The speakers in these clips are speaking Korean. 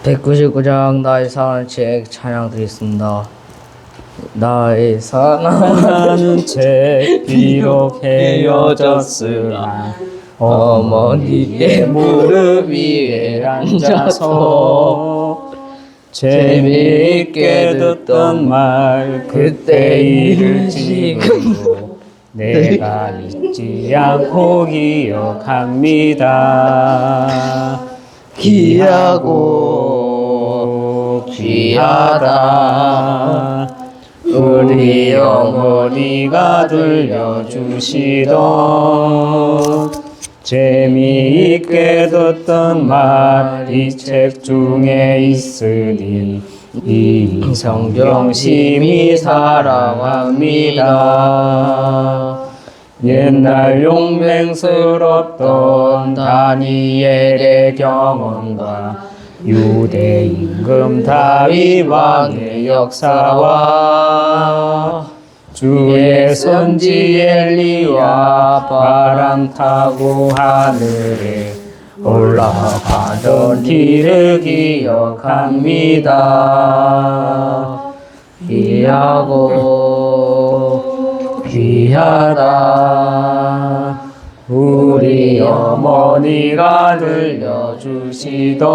199장 나의 사랑하는 책 찬양 드리겠습니다. 나의 사랑하는 책 비록 헤어졌으나 어머니의 무릎 위에 앉아서 재미있게 듣던 말 그때 일을 지금도 내가 잊지 않고 기억합니다. 귀하고 귀하다 우리 어머니가 들려주시던 재미있게 듣던 말 이 책 중에 있으니 이 성경 심히 사랑합니다. 옛날 용맹스럽던 다니엘의 경험과 유대 임금 다윗 왕의 역사와 주의 선지 엘리야 바람 타고 하늘에 올라가던 길을 기억합니다. 귀하고 귀하다 우리 어머니가 들려주시던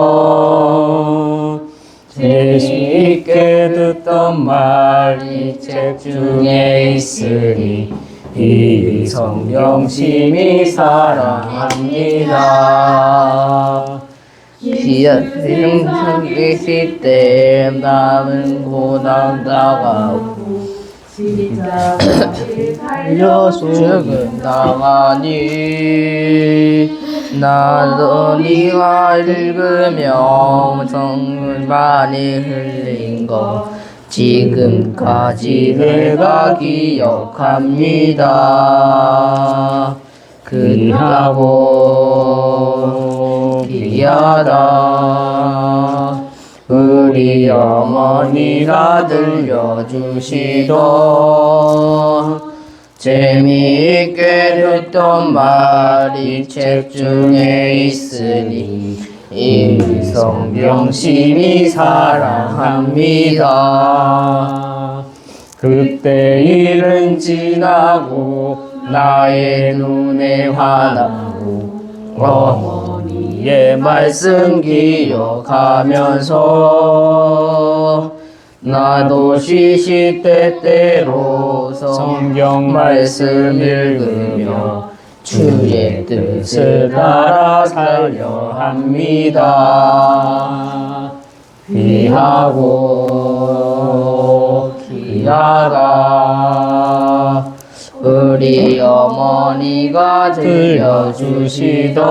재미있게 듣던 말 이 책 중에 있으니 이 성경 심히 사랑합니다. 기아님 계실 때 남은 고난 다가오고 살려 죽음 당하니 나도 네가 읽으며 성을 많이 흘린 거 지금까지 내가 기억합니다. 귀하고 귀하다 우리 어머니가 들려주시던 재미있게 듣던 말 이 책 중에 있으니 이 성경 심히 사랑합니다. 그때 일은 지나고 나의 눈에 환하고 어머니의 말씀 기억하면서 나도 시시때때로 성경 말씀 읽으며 주의 뜻을 따라 살려 합니다. 귀하고 귀하다 우리 어머니가 들려주시던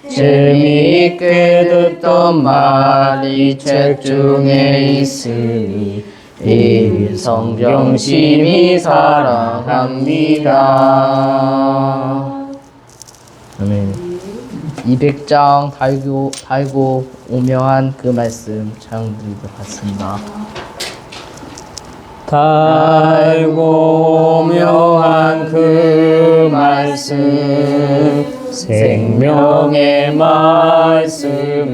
재미있게 듣던 말 이 책 중에 있으니 이 성경 심히 사랑합니다. 아멘. 200장 달고 오묘한 그 말씀 찬양드리도록 하겠습니다. 달고 오묘한 그 말씀 생명의 말씀은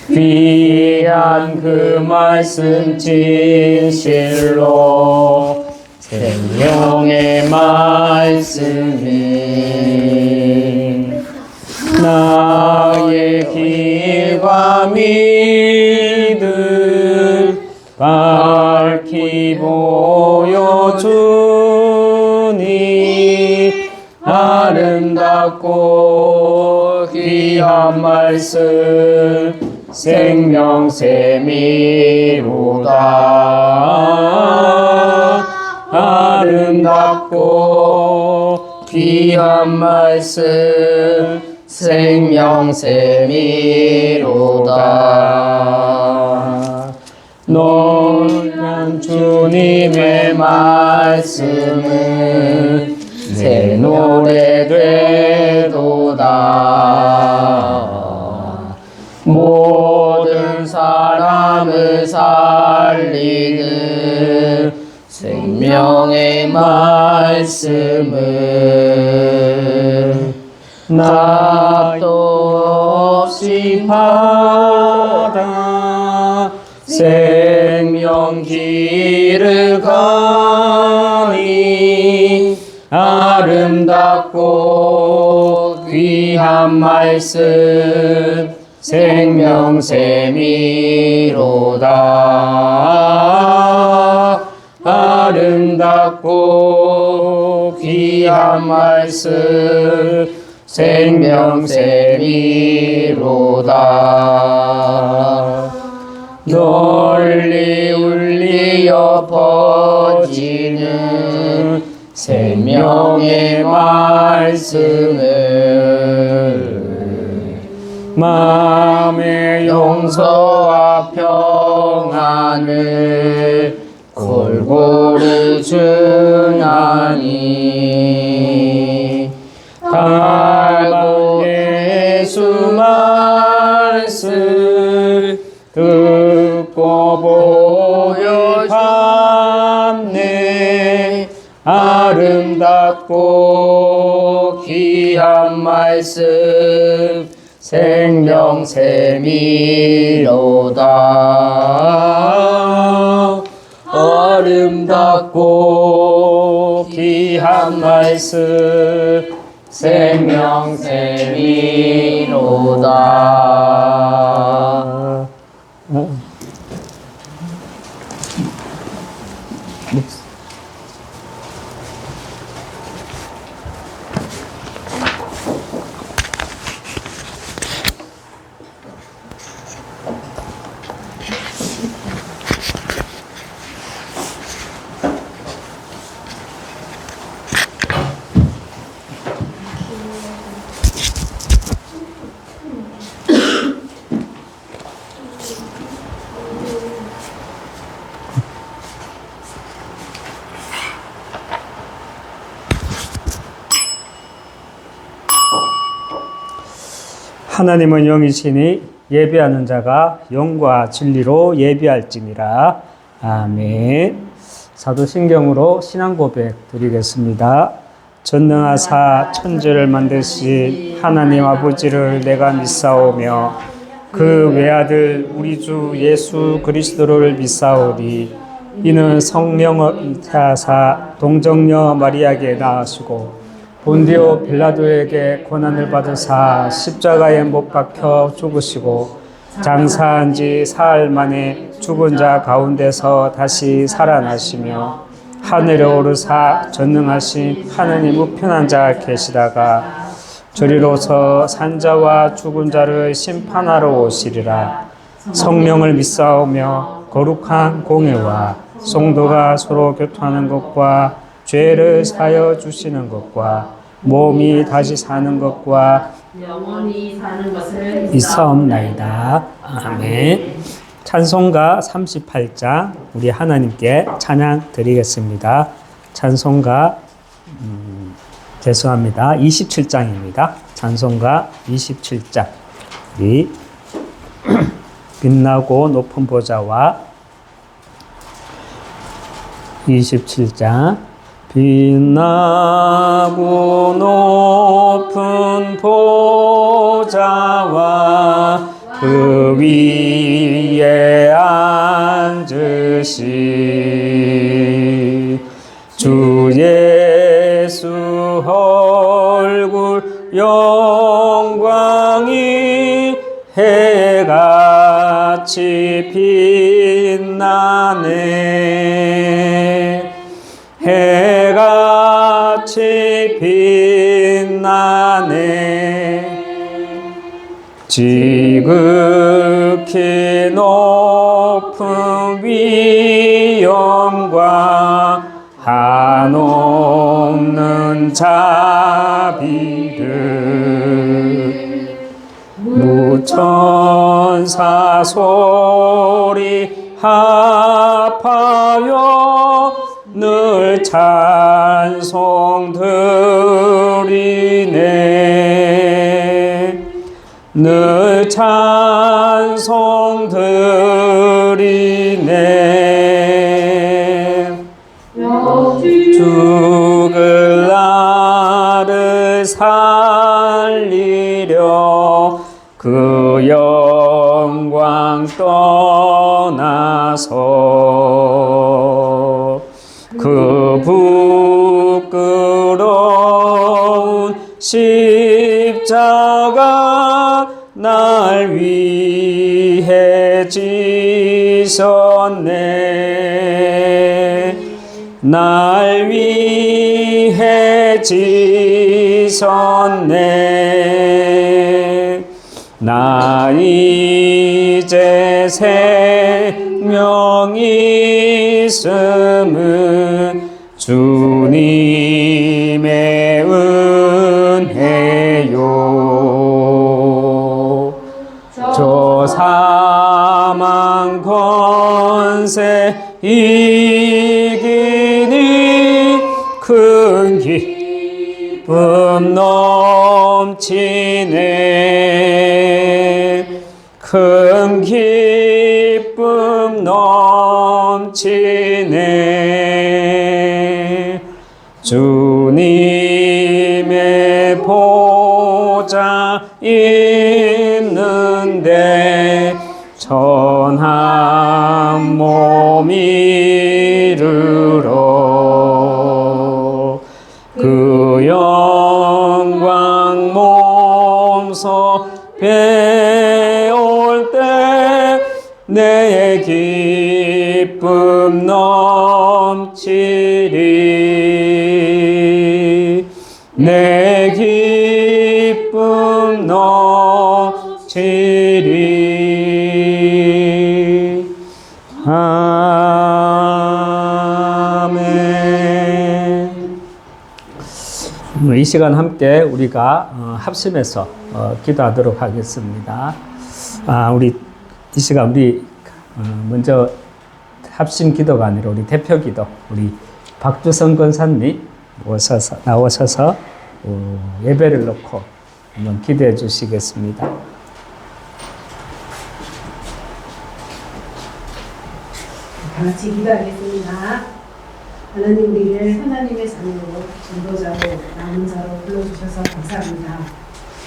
귀한 그 말씀 진실로 생명의 말씀은 나의 길과 믿음 밝히 보여주니 아름답고 귀한 말씀 생명샘이로다. 아름답고 귀한 말씀 생명샘이로다. 놀란 주님의 말씀은 새 노래 되도다. 모든 사람을 살리는 생명의 말씀은 나도 바다 생명길을 가니 아름답고 귀한 말씀 생명샘이로다. 아름답고 귀한 말씀 생명샘이로다. 널리 울리어 퍼지는 생명의 말씀을 마음의 용서와 평안을 골고루 주나니 닮은 예수 말씀 듣고 보여 담네 아름답고 귀한 말씀 생명샘이로다. 아름답고 귀한 말씀 생명샘이로다. 하나님은 영이시니 예배하는 자가 영과 진리로 예배할지니라. 아멘. 사도신경으로 신앙 고백 드리겠습니다. 전능하사 천지를 만드신 하나님 아버지를 내가 믿사오며 그 외아들 우리 주 예수 그리스도를 믿사오니 이는 성령을 잉태하사 동정녀 마리아에게 낳으시고 본디오 빌라도에게 고난을 받으사 십자가에 못 박혀 죽으시고 장사한 지 사흘 만에 죽은 자 가운데서 다시 살아나시며 하늘에 오르사 전능하신 하느님 우편한 자 계시다가 저리로서 산자와 죽은 자를 심판하러 오시리라. 성령을 믿사오며 거룩한 공예와 성도가 서로 교통하는 것과 죄를 사여 주시는 것과 몸이 다시 사는 것과 영원히 사는 것을 믿사옵나이다. 아멘. 찬송가 38장 우리 하나님께 찬양 드리겠습니다. 찬송가 죄송합니다. 27장입니다. 찬송가 27장 우리 빛나고 높은 보좌와 27장 빛나고 높은 보좌와 그 위에 앉으신 주 예수 얼굴 영광이 해같이 빛나네. 해같이 빛나네. 지극히 높은 위엄과 한없는 자비를 무천사 소리 합하여 늘 찬송 드리네. 늘 찬송 드리네. 죽을 나를 살리려 그 영광 떠나서 그 부끄러운 십자가 날 위해 지셨네. 날 위해 지셨네. 나 이제 생명이 있음은 주님의 은혜요. 저 사망 권세 이기니 큰 기쁨 넘치네. 큰 기쁨 넘치네. 주님의 보좌 있는데 천한 몸 이르러 그 영광 몸소 배울 때 내 기쁨 넘치리. 내 기쁨 넘치리. 아멘. 이 시간 함께 우리가 합심해서 기도하도록 하겠습니다. 우리 이 시간 우리 먼저 합심 기도가 아니라 우리 대표 기도, 우리 박주성 권사님 나오셔서 예배를 놓고 한번 기도해 주시겠습니다. 다 같이 기도하겠습니다. 하나님, 우리를 하나님의 자녀로, 전도자로, 남은 자로 불러주셔서 감사합니다.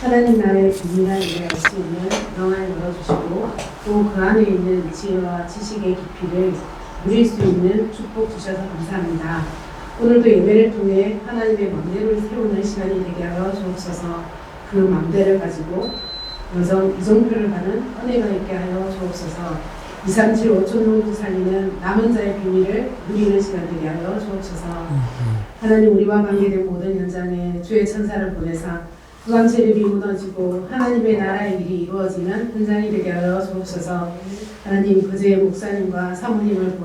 하나님 나라의 비밀한 일을 알 수 있는 영안을 열어주시고 또 그 안에 있는 지혜와 지식의 깊이를 누릴 수 있는 축복 주셔서 감사합니다. 오늘도 예배를 통해 하나님의 맘대로를 세우는 시간이 되게 하여 주옵소서. 그 맘대를 가지고 이정표를 가는 은혜가 있게 하여 주옵소서. 237 5천 농도 살리는 남은 자의 비밀을 누리는 시간 되게 하여 주옵소서. 하나님, 우리와 관계된 모든 현장에 주의 천사를 보내사 구강체력이 무너지고 하나님의 나라의 일이 이루어지는 현장이 되게 하여 주옵소서. 하나님, 그제의 목사님과 사모님을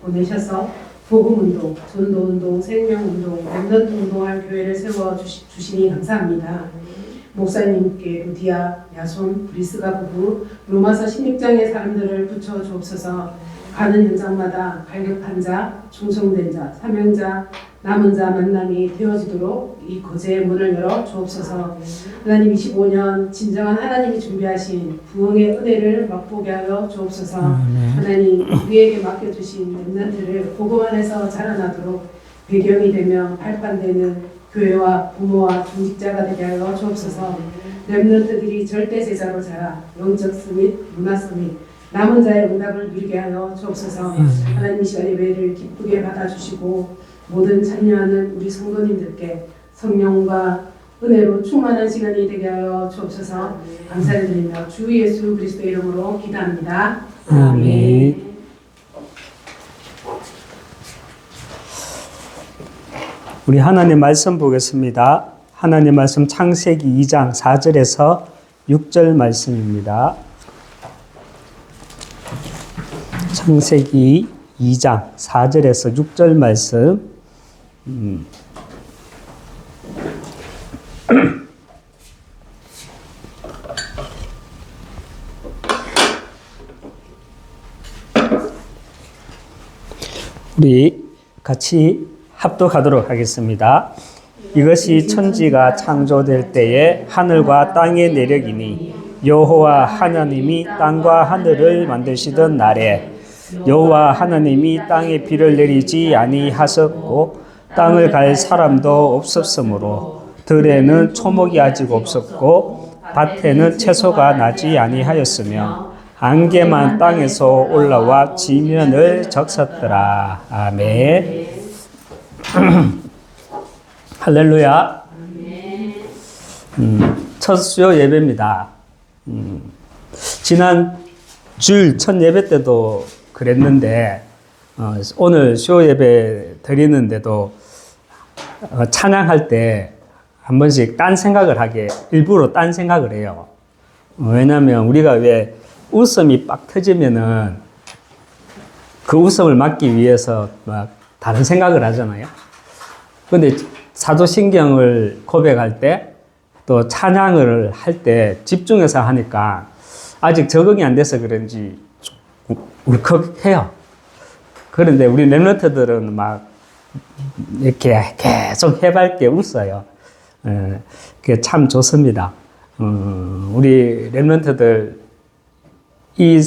보내셔서 복음운동, 전도운동, 생명운동, 렘넌트 운동할 교회를 세워주시니 감사합니다. 목사님께 루디아, 야손, 브리스가 부부, 로마서 16장의 사람들을 붙여주옵소서. 가는 현장마다 갈급한 자, 충성된 자, 사명자, 남은 자 만남이 되어지도록 이 거제의 문을 열어 주옵소서. 하나님, 25년 진정한 하나님이 준비하신 부흥의 은혜를 맛보게 하여 주옵소서. 하나님, 우리에게 맡겨주신 렘넌트를 복음 안에서 자라나도록 배경이 되며 발판되는 교회와 부모와 중직자가 되게 하여 주옵소서. 렘넌트들이 절대 제자로 자라 영적 스밋, 문화 스밋, 남은 자의 응답을 누리게 하여 주옵소서. 하나님, 이 시간 예배를 기쁘게 받아주시고 모든 참여하는 우리 성도님들께 성령과 은혜로 충만한 시간이 되게 하여 주옵소서. 감사를 드리며 주 예수 그리스도의 이름으로 기도합니다. 아멘. 우리 하나님 말씀 보겠습니다. 하나님 말씀 창세기 2장 4절에서 6절 말씀입니다. 창세기 2장 4절에서 6절 말씀. 우리 같이 합독하도록 하겠습니다. 이것이 천지가 창조될 때에 하늘과 땅의 내력이니 여호와 하나님이 땅과 하늘을 만드시던 날에 여호와 하나님이 땅에 비를 내리지 아니하셨고 땅을 갈 사람도 없었으므로 들에는 초목이 아직 없었고 밭에는 채소가 나지 아니하였으며 안개만 땅에서 올라와 지면을 적셨더라. 아멘. 할렐루야. 첫 수요 예배입니다. 지난 주일 첫 예배 때도 그랬는데 오늘 수요 예배 드리는데도 찬양할 때 한 번씩 딴 생각을 하게 일부러 딴 생각을 해요. 왜냐하면 우리가 왜 웃음이 빡 터지면은 그 웃음을 막기 위해서 막 다른 생각을 하잖아요. 근데 사도신경을 고백할 때 또 찬양을 할 때 집중해서 하니까 아직 적응이 안 돼서 그런지 울컥해요. 그런데 우리 랩런트들은 막 이렇게 계속 해맑게 웃어요. 그게 참 좋습니다. 우리 랩런트들 이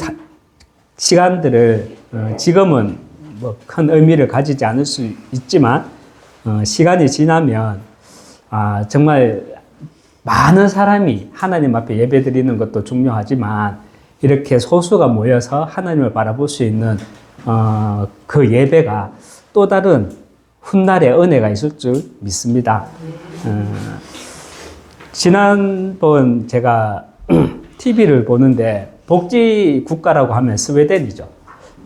시간들을 지금은 뭐 큰 의미를 가지지 않을 수 있지만 시간이 지나면 정말 많은 사람이 하나님 앞에 예배드리는 것도 중요하지만 이렇게 소수가 모여서 하나님을 바라볼 수 있는 그 예배가 또 다른 훗날의 은혜가 있을 줄 믿습니다. 지난번 제가 TV를 보는데 복지 국가라고 하면 스웨덴이죠.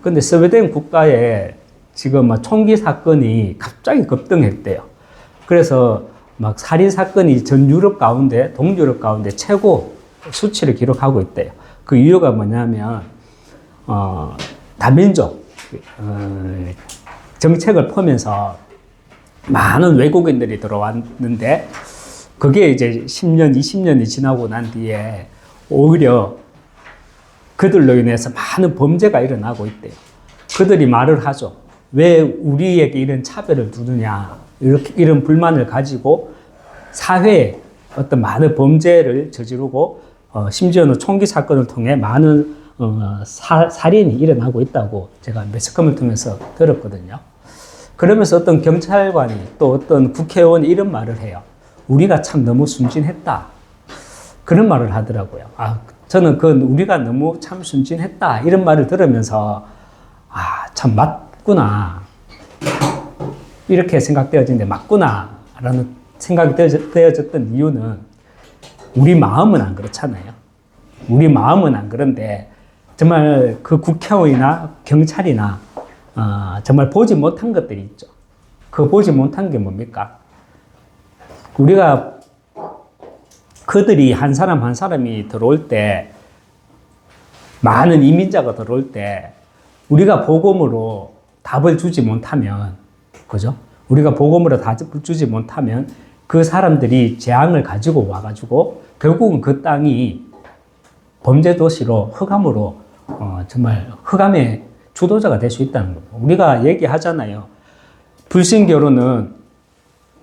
근데 스웨덴 국가에 지금 총기 사건이 갑자기 급등했대요. 그래서 막 살인 사건이 전 유럽 가운데, 동유럽 가운데 최고 수치를 기록하고 있대요. 그 이유가 뭐냐면 다민족 정책을 펴면서 많은 외국인들이 들어왔는데 그게 이제 10년, 20년이 지나고 난 뒤에 오히려 그들로 인해서 많은 범죄가 일어나고 있대요. 그들이 말을 하죠. 왜 우리에게 이런 차별을 두느냐. 이런 불만을 가지고 사회에 어떤 많은 범죄를 저지르고 심지어는 총기 사건을 통해 많은 살인이 일어나고 있다고 제가 매스컴을 통해서 들었거든요. 그러면서 어떤 경찰관이 또 어떤 국회의원이 이런 말을 해요. 우리가 참 너무 순진했다. 그런 말을 하더라고요. 저는 우리가 너무 참 순진했다. 이런 말을 들으면서 참 맞구나. 이렇게 생각되어지는데 맞구나. 라는 생각이 되어졌던 이유는 우리 마음은 안 그렇잖아요. 우리 마음은 안 그런데 정말 그 국회의원이나 경찰이나 정말 보지 못한 것들이 있죠. 그 보지 못한 게 뭡니까? 우리가 그들이 한 사람 한 사람이 들어올 때 많은 이민자가 들어올 때 우리가 복음으로 답을 주지 못하면 그죠? 우리가 복음으로 답을 주지 못하면 그 사람들이 재앙을 가지고 와가지고 결국은 그 땅이 범죄 도시로 흑암으로 정말 흑암의 주도자가 될 수 있다는 거예요. 우리가 얘기하잖아요. 불신 결혼은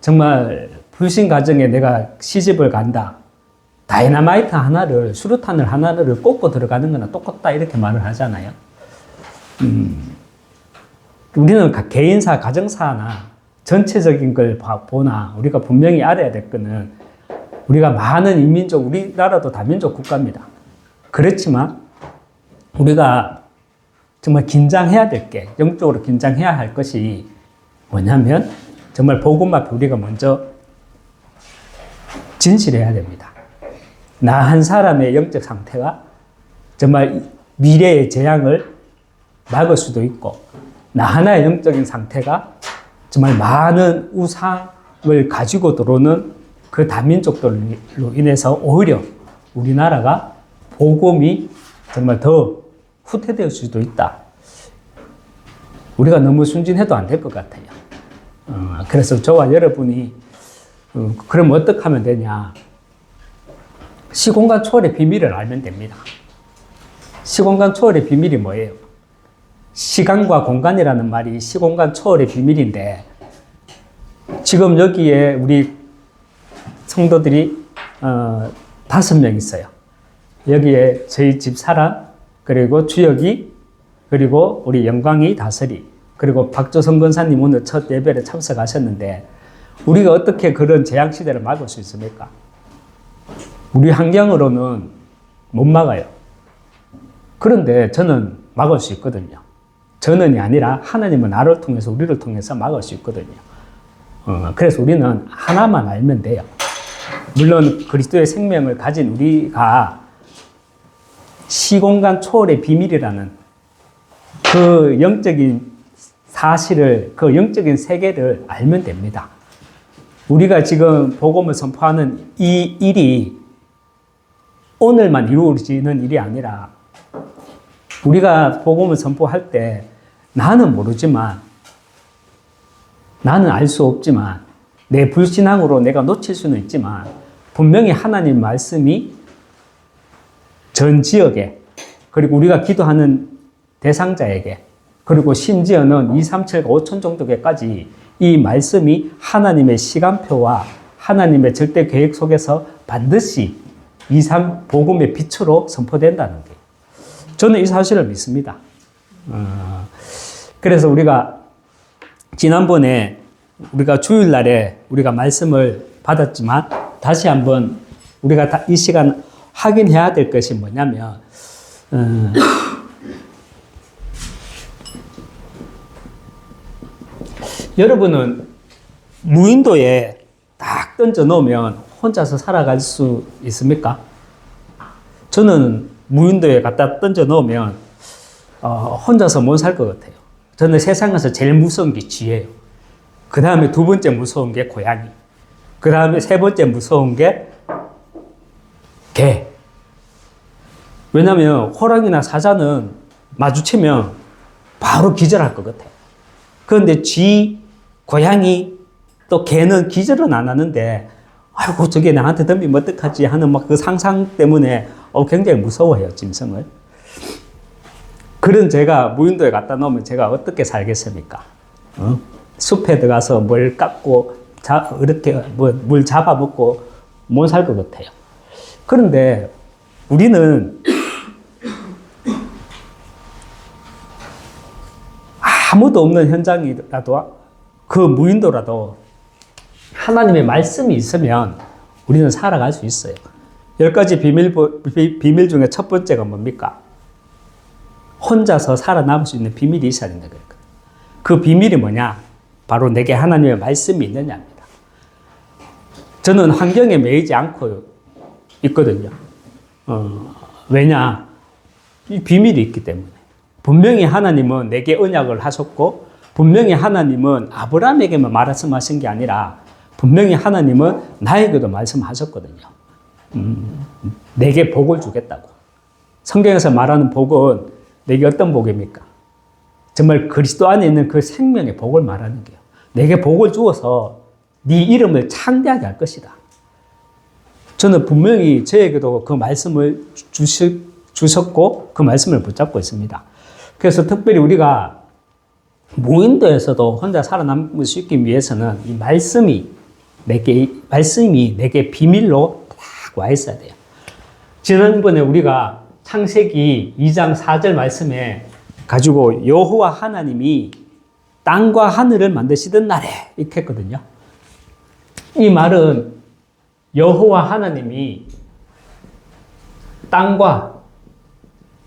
정말 불신 가정에 내가 시집을 간다. 다이너마이트 하나를 수류탄을 하나를 꽂고 들어가는 거나 똑같다 이렇게 말을 하잖아요. 우리는 개인사, 가정사나 전체적인 걸 보나 우리가 분명히 알아야 될 거는 우리가 많은 인민족, 우리나라도 다민족 국가입니다. 그렇지만 우리가 정말 긴장해야 될 게, 영적으로 긴장해야 할 것이 뭐냐면 정말 복음 앞에 우리가 먼저 진실해야 됩니다. 나 한 사람의 영적 상태가 정말 미래의 재앙을 막을 수도 있고 나 하나의 영적인 상태가 정말 많은 우상을 가지고 들어오는 그 다민족들로 인해서 오히려 우리나라가 복음이 정말 더 후퇴될 수도 있다. 우리가 너무 순진해도 안 될 것 같아요. 그래서 저와 여러분이 그럼 어떻게 하면 되냐? 시공간 초월의 비밀을 알면 됩니다. 시공간 초월의 비밀이 뭐예요? 시간과 공간이라는 말이 시공간 초월의 비밀인데 지금 여기에 우리 성도들이 5명 있어요. 여기에 저희 집 사람, 그리고 주혁이, 그리고 우리 영광이 다설이, 그리고 박조성 권사님 오늘 첫 예배에 참석하셨는데 우리가 어떻게 그런 재앙시대를 막을 수 있습니까? 우리 환경으로는 못 막아요. 그런데 저는 막을 수 있거든요. 저는이 아니라 하나님은 나를 통해서 우리를 통해서 막을 수 있거든요. 그래서 우리는 하나만 알면 돼요. 물론 그리스도의 생명을 가진 우리가 시공간 초월의 비밀이라는 그 영적인 사실을, 그 영적인 세계를 알면 됩니다. 우리가 지금 복음을 선포하는 이 일이 오늘만 이루어지는 일이 아니라 우리가 복음을 선포할 때 나는 모르지만, 나는 알 수 없지만, 내 불신앙으로 내가 놓칠 수는 있지만 분명히 하나님 말씀이 전 지역에, 그리고 우리가 기도하는 대상자에게, 그리고 심지어는 2, 3, 7, 5천 정도에까지 이 말씀이 하나님의 시간표와 하나님의 절대 계획 속에서 반드시 2, 3 복음의 빛으로 선포된다는 게, 저는 이 사실을 믿습니다. 그래서 우리가 지난번에 우리가 주일날에 우리가 말씀을 받았지만 다시 한번 우리가 이 시간 확인해야 될 것이 뭐냐면, 여러분은 무인도에 딱 던져 놓으면 혼자서 살아갈 수 있습니까? 저는 무인도에 갖다 던져 놓으면 혼자서 못 살 것 같아요. 저는 세상에서 제일 무서운 게 쥐예요. 그 다음에 두 번째 무서운 게 고양이. 그 다음에 세 번째 무서운 게 개. 왜냐하면 호랑이나 사자는 마주치면 바로 기절할 것 같아요. 그런데 쥐, 고양이, 또 개는 기절은 안 하는데, 아이고 저게 나한테 덤비면 어떡하지 하는 막 그 상상 때문에 굉장히 무서워해요, 짐승을. 그런 제가 무인도에 갖다 놓으면 제가 어떻게 살겠습니까? 숲에 들어가서 뭘 깎고 이렇게 물 잡아먹고 못 살 것 같아요. 그런데 우리는 아무도 없는 현장이라도, 그 무인도라도 하나님의 말씀이 있으면 우리는 살아갈 수 있어요. 10가지 비밀 중에 첫 번째가 뭡니까? 혼자서 살아남을 수 있는 비밀이 있어야 된다. 그 비밀이 뭐냐? 바로 내게 하나님의 말씀이 있느냐입니다. 저는 환경에 매이지 않고 있거든요. 왜냐? 이 비밀이 있기 때문에. 분명히 하나님은 내게 언약을 하셨고, 분명히 하나님은 아브라함에게만 말씀하신 게 아니라 분명히 하나님은 나에게도 말씀하셨거든요. 내게 복을 주겠다고. 성경에서 말하는 복은 내게 어떤 복입니까? 정말 그리스도 안에 있는 그 생명의 복을 말하는 게요. 내게 복을 주어서 네 이름을 창대하게 할 것이다. 저는 분명히 저에게도 그 말씀을 주셨고 그 말씀을 붙잡고 있습니다. 그래서 특별히 우리가 무인도에서도 혼자 살아남을 수 있기 위해서는 이 말씀이 내게 비밀로 딱 와 있어야 돼요. 지난번에 우리가 창세기 2장 4절 말씀에 가지고 여호와 하나님이 땅과 하늘을 만드시던 날에 이렇게 했거든요. 이 말은 여호와 하나님이 땅과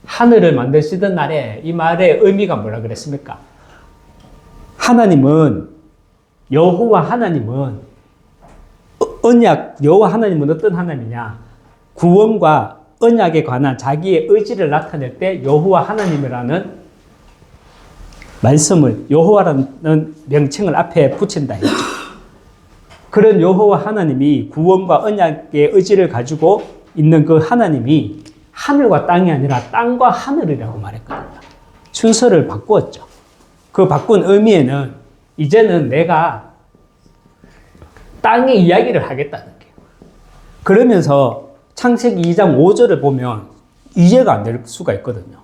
하늘을 만드시던 날에, 이 말의 의미가 뭐라 그랬습니까? 하나님은, 여호와 하나님은 여호와 하나님은 어떤 하나님이냐? 구원과 언약에 관한 자기의 의지를 나타낼 때 여호와 하나님이라는 말씀을, 여호와라는 명칭을 앞에 붙인다 했죠. 그런 여호와 하나님이 구원과 언약의 의지를 가지고 있는 그 하나님이 하늘과 땅이 아니라 땅과 하늘이라고 말했거든요. 순서를 바꾸었죠. 그 바꾼 의미에는 이제는 내가 땅의 이야기를 하겠다는 거예요. 그러면서 창세기 2장 5절을 보면 이해가 안 될 수가 있거든요.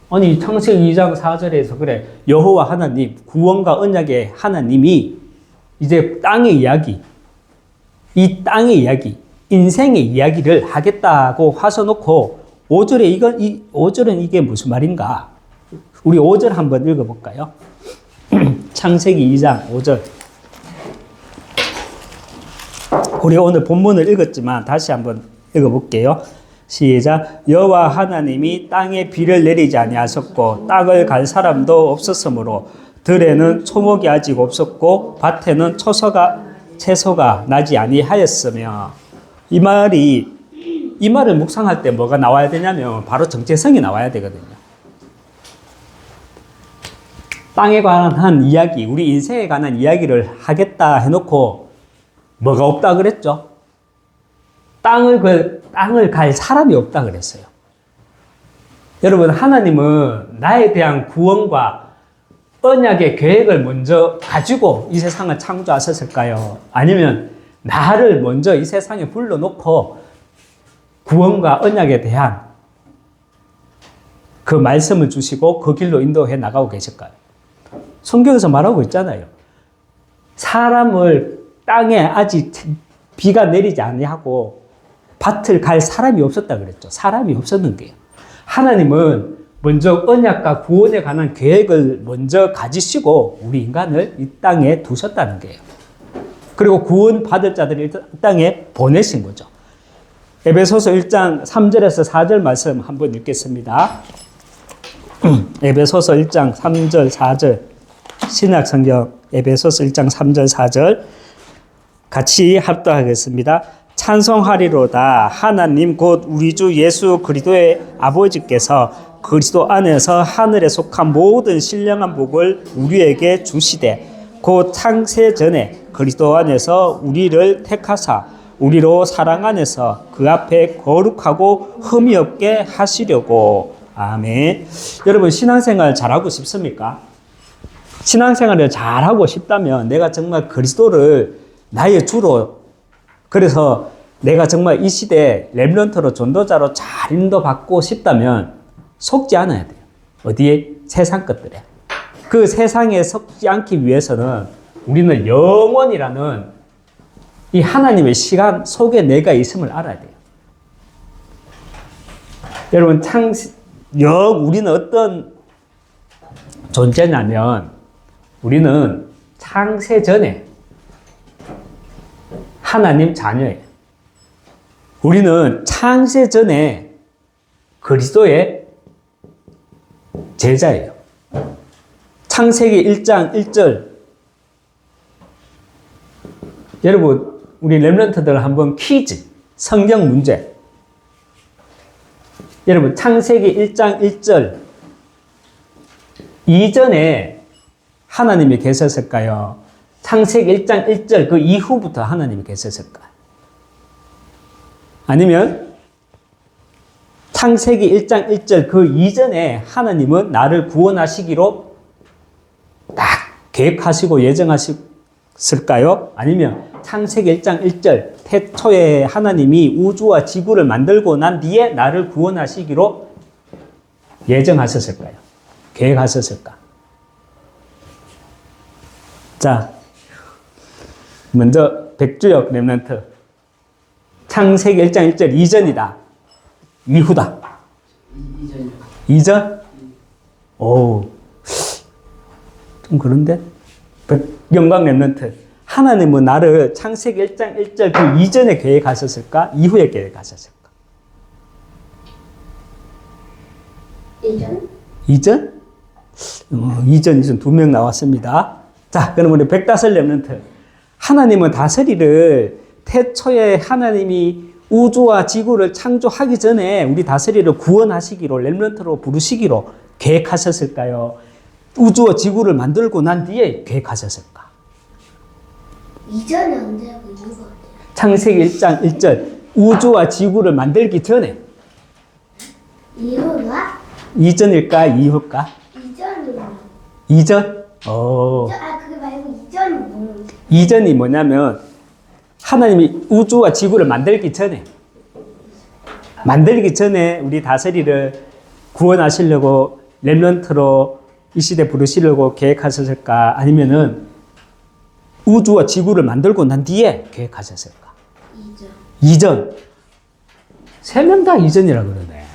아니 창세기 2장 4절에서 그래 여호와 하나님, 구원과 언약의 하나님이 이제 땅의 이야기, 이 땅의 이야기, 인생의 이야기를 하겠다고 하셔놓고 5절은 이게 무슨 말인가? 우리 5절 한번 읽어볼까요? 창세기 2장 5절. 우리 오늘 본문을 읽었지만 다시 한번 읽어볼게요. 시작. 여호와 하나님이 땅에 비를 내리지 아니하셨고 땅을 갈 사람도 없었으므로 들에는 초목이 아직 없었고 밭에는 채소가 나지 아니하였으며 이 말을 묵상할 때 뭐가 나와야 되냐면 바로 정체성이 나와야 되거든요. 땅에 관한 이야기, 우리 인생에 관한 이야기를 하겠다 해놓고 뭐가 없다 그랬죠? 땅을 갈 사람이 없다 그랬어요. 여러분, 하나님은 나에 대한 구원과 언약의 계획을 먼저 가지고 이 세상을 창조하셨을까요? 아니면 나를 먼저 이 세상에 불러놓고 구원과 언약에 대한 그 말씀을 주시고 그 길로 인도해 나가고 계실까요? 성경에서 말하고 있잖아요. 사람을 땅에 아직 비가 내리지 아니하고 밭을 갈 사람이 없었다 그랬죠. 사람이 없었는 게요. 하나님은 먼저 언약과 구원에 관한 계획을 먼저 가지시고 우리 인간을 이 땅에 두셨다는 거예요. 그리고 구원 받을 자들을 이 땅에 보내신 거죠. 에베소서 1장 3절에서 4절 말씀 한번 읽겠습니다. 에베소서 1장 3절 4절 신약성경 에베소서 1장 3절 4절 같이 합독하겠습니다. 찬송하리로다. 하나님 곧 우리 주 예수 그리스도의 아버지께서 그리스도 안에서 하늘에 속한 모든 신령한 복을 우리에게 주시되 곧 창세 전에 그리스도 안에서 우리를 택하사 우리로 사랑 안에서 그 앞에 거룩하고 흠이 없게 하시려고. 아멘. 여러분, 신앙생활 잘하고 싶습니까? 신앙생활을 잘하고 싶다면 내가 정말 그리스도를 나의 주로, 그래서 내가 정말 이 시대에 렘넌트로 전도자로 잘 인도받고 싶다면 속지 않아야 돼요. 어디에? 세상 것들에. 그 세상에 속지 않기 위해서는 우리는 영원이라는 이 하나님의 시간 속에 내가 있음을 알아야 돼요. 여러분, 우리는 어떤 존재냐면 우리는 창세 전에 하나님 자녀예요. 우리는 창세 전에 그리스도의 제자예요. 창세기 1장 1절. 여러분, 우리 렘넌트들 한번 퀴즈, 성경 문제. 여러분, 창세기 1장 1절 이전에 하나님이 계셨을까요? 창세기 1장 1절 그 이후부터 하나님이 계셨을까요? 아니면 창세기 1장 1절 그 이전에 하나님은 나를 구원하시기로 딱 계획하시고 예정하셨을까요? 아니면 창세기 1장 1절 태초에 하나님이 우주와 지구를 만들고 난 뒤에 나를 구원하시기로 예정하셨을까요? 계획하셨을까? 자, 먼저 백주역 렘넌트. 창세기 1장 1절 이전이다. 이후다. 이전? 오, 좀 그런데? 영광 렘넌트. 하나님은 나를 창세기 1장 1절 그 이전에 계획하셨을까? 이후에 계획하셨을까? 이전? 이전 두 명 나왔습니다. 자, 그럼 우리 백다설 렘넌트. 하나님은 다스리를 태초에 하나님이 우주와 지구를 창조하기 전에 우리 다스리를 구원하시기로 렘넌트로 부르시기로 계획하셨을까요? 우주와 지구를 만들고 난 뒤에 계획하셨을까? 이전에 언제고 이유가 어때요? 창세기 1장 1절 우주와 지구를 만들기 전에. 이유가? 이전일까 이후일까? 이전이요. 이전? 그게 말고 이전이 뭐예요? 이전이 뭐냐면 하나님이 우주와 지구를 만들기 전에 우리 다스리를 구원하시려고 렘넌트로 이 시대 부르시려고 계획하셨을까? 아니면은 우주와 지구를 만들고 난 뒤에 계획하셨을까? 이전. 세 명 다 이전이라 그러네.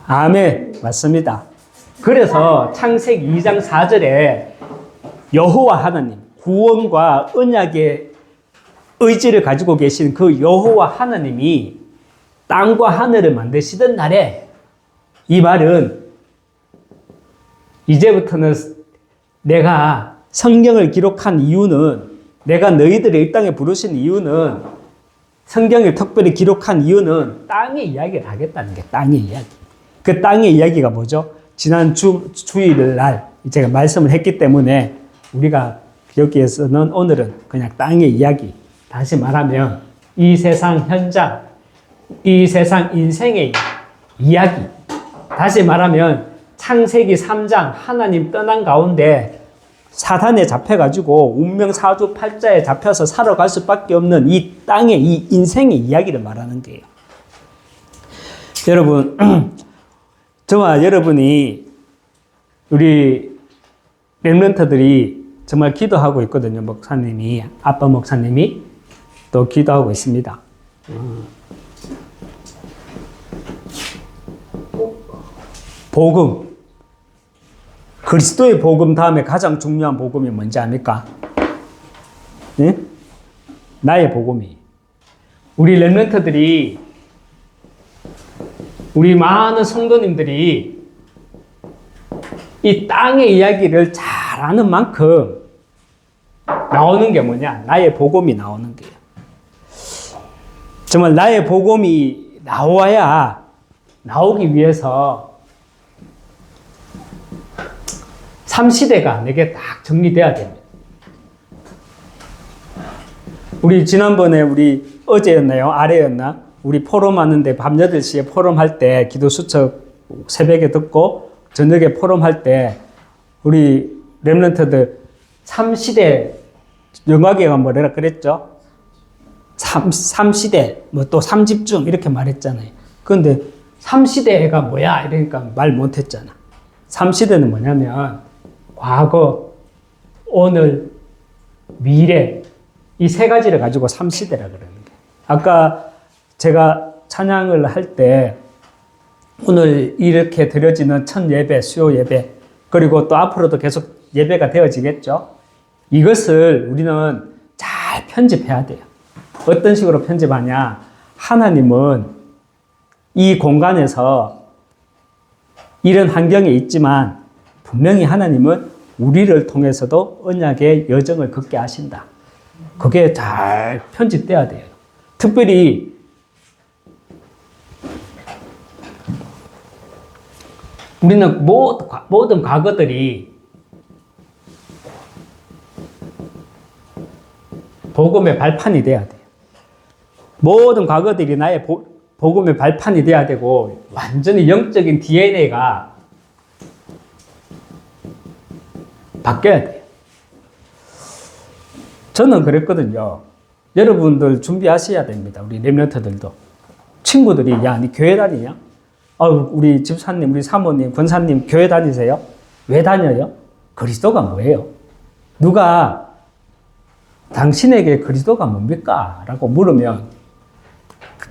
아멘. 맞습니다. 그래서 창세기 2장 4절에 여호와 하나님, 구원과 언약의 의지를 가지고 계신 그 여호와 하나님이 땅과 하늘을 만드시던 날에 이 말은 이제부터는 내가 성경을 기록한 이유는 내가 너희들을 이 땅에 부르신 이유는 성경을 특별히 기록한 이유는 땅의 이야기를 하겠다는 게 땅의 이야기. 그 땅의 이야기가 뭐죠? 지난 주일 날 제가 말씀을 했기 때문에 우리가 여기에서는 오늘은 그냥 땅의 이야기. 다시 말하면 이 세상 현장, 이 세상 인생의 이야기. 다시 말하면 창세기 3장 하나님 떠난 가운데 사단에 잡혀가지고 운명사주팔자에 잡혀서 살아갈 수밖에 없는 이 땅의 이 인생의 이야기를 말하는 거예요. 여러분, 저와 여러분이 우리 렘넌트들이 정말 기도하고 있거든요. 목사님이, 아빠 목사님이 또 기도하고 있습니다. 복음. 그리스도의 복음 다음에 가장 중요한 복음이 뭔지 압니까? 네? 나의 복음이. 우리 렘넌트들이, 우리 많은 성도님들이 이 땅의 이야기를 잘 아는 만큼 나오는 게 뭐냐? 나의 복음이 나오는 거예요. 정말 나의 복음이 나오기 위해서 3시대가 내게 딱 정리돼야 됩니다. 우리 지난번에 우리 어제였나요? 아래였나? 우리 포럼하는데 밤 8시에 포럼할 때 기도 수첩 새벽에 듣고 저녁에 포럼할 때 우리 렘넌트들 3시대 영화계가 뭐라 그랬죠? 3시대 뭐 또 3집중 이렇게 말했잖아요. 그런데 3시대가 뭐야? 이러니까 말 못했잖아. 3시대는 뭐냐면 과거, 오늘, 미래 이 세 가지를 가지고 3시대라 그러는 거예요. 아까 제가 찬양을 할 때 오늘 이렇게 드려지는 첫 예배, 수요 예배 그리고 또 앞으로도 계속 예배가 되어지겠죠. 이것을 우리는 잘 편집해야 돼요. 어떤 식으로 편집하냐? 하나님은 이 공간에서 이런 환경에 있지만 분명히 하나님은 우리를 통해서도 언약의 여정을 걷게 하신다. 그게 잘 편집돼야 돼요. 특별히 우리는 모든 과거들이 복음의 발판이 돼야 돼요. 모든 과거들이 나의 복음의 발판이 돼야 되고 완전히 영적인 DNA가 바뀌어야 돼요. 저는 그랬거든요. 여러분들 준비하셔야 됩니다. 우리 렘넌트들도. 친구들이 야, 니 교회 다니냐? 우리 집사님, 우리 사모님, 권사님 교회 다니세요? 왜 다녀요? 그리스도가 뭐예요? 누가 당신에게 그리스도가 뭡니까? 라고 물으면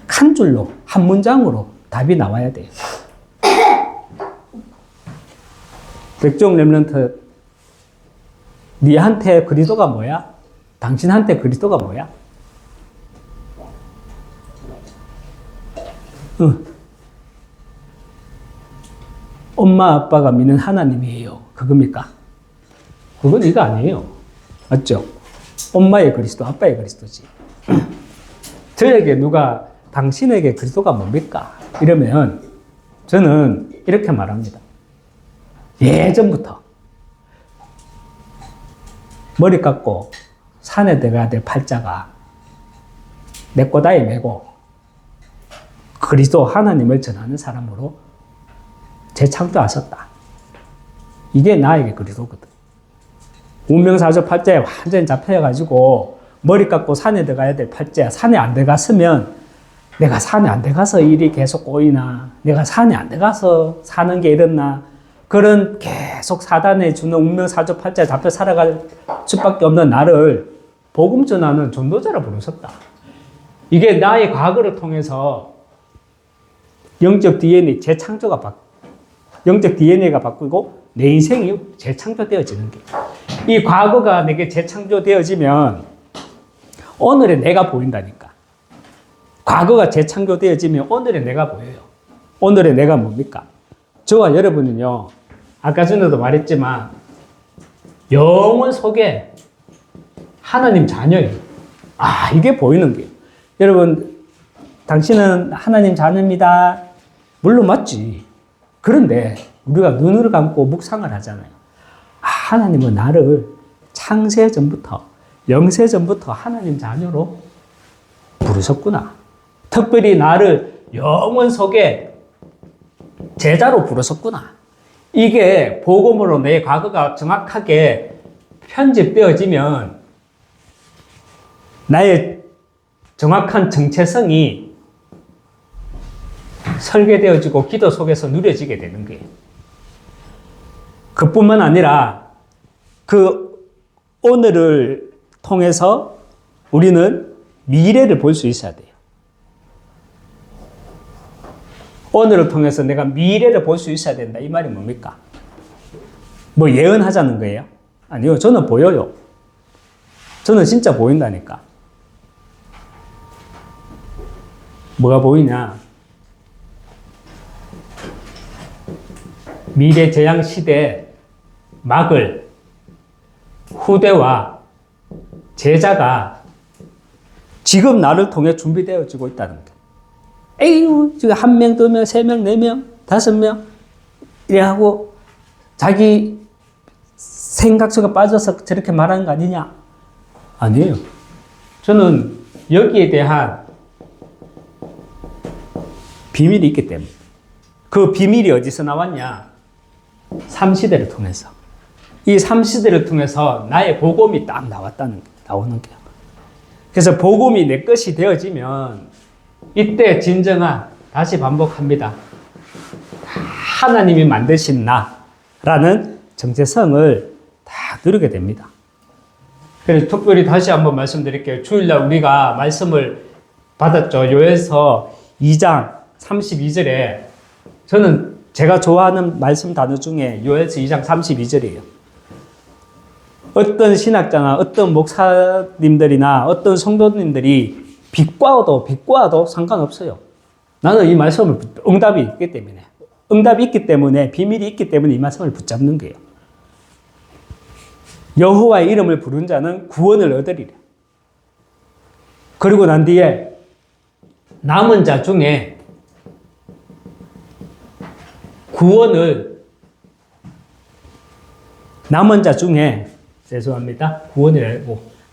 한 줄로, 한 문장으로 답이 나와야 돼요. 백종 렘넌트, 니한테 그리스도가 뭐야? 당신한테 그리스도가 뭐야? 엄마 아빠가 믿는 하나님이에요. 그겁니까? 그건 이거 아니에요. 맞죠? 엄마의 그리스도, 아빠의 그리스도지. 저에게 누가 당신에게 그리스도가 뭡니까? 이러면 저는 이렇게 말합니다. 예전부터 머리 깎고 산에 들어가야 될 팔자가 내 꼬다리 메고 그리스도 하나님을 전하는 사람으로 재창조하셨다. 이게 나에게 그리스도거든. 운명사주 팔자에 완전히 잡혀가지고 머리 깎고 산에 들어가야 될 팔자야. 산에 안 들어갔으면 내가 산에 안 들어가서 일이 계속 꼬이나 내가 산에 안 들어가서 사는 게 이렇나 그런 계속 사단에 주는 운명사주 팔자에 잡혀 살아갈 수밖에 없는 나를 복음 전하는 전도자라 부르셨다. 이게 나의 과거를 통해서 영적 DNA 재창조가 영적 DNA가 바뀌고 내 인생이 재창조되어지는 게. 이 과거가 내게 재창조되어지면 오늘의 내가 보인다니까. 과거가 재창조되어지면 오늘의 내가 보여요. 오늘의 내가 뭡니까? 저와 여러분은요, 아까 전에도 말했지만, 영혼 속에 하나님 자녀예요. 아, 이게 보이는 거예요. 여러분, 당신은 하나님 자녀입니다. 물론 맞지. 그런데 우리가 눈을 감고 묵상을 하잖아요. 아, 하나님은 나를 창세 전부터, 영세 전부터 하나님 자녀로 부르셨구나. 특별히 나를 영혼 속에 제자로 부르셨구나. 이게 복음으로 내 과거가 정확하게 편집되어지면 나의 정확한 정체성이 설계되어지고 기도 속에서 누려지게 되는 거예요. 그뿐만 아니라 그 오늘을 통해서 우리는 미래를 볼 수 있어야 돼요. 오늘을 통해서 내가 미래를 볼 수 있어야 된다. 이 말이 뭡니까? 뭐 예언하자는 거예요? 아니요. 저는 보여요. 저는 진짜 보인다니까. 뭐가 보이냐? 미래 재앙 시대 막을 후대와 제자가 지금 나를 통해 준비되어지고 있다는 거예요. 에휴, 지금 1명, 2명, 3명, 4명, 5명 이래 하고 자기 생각 속에 빠져서 저렇게 말하는 거 아니냐? 아니에요. 저는 여기에 대한 비밀이 있기 때문에. 그 비밀이 어디서 나왔냐? 3시대를 통해서. 이 3시대를 통해서 나의 복음이 딱 나오는 거예요. 그래서 복음이 내 것이 되어지면 이때 진정한, 다시 반복합니다, 하나님이 만드신 나라는 정체성을 다 누리게 됩니다. 그래서 특별히 다시 한번 말씀드릴게요. 주일날 우리가 말씀을 받았죠. 요엘서 2장 32절에 저는 제가 좋아하는 말씀 단어 중에 요엘서 2장 32절이에요. 어떤 신학자나 어떤 목사님들이나 어떤 성도님들이 비꼬아도 상관없어요. 나는 이 말씀을 응답이 있기 때문에 비밀이 있기 때문에 이 말씀을 붙잡는 거예요. 여호와의 이름을 부른 자는 구원을 얻으리라. 그리고 난 뒤에 남은 자 중에 구원을 알고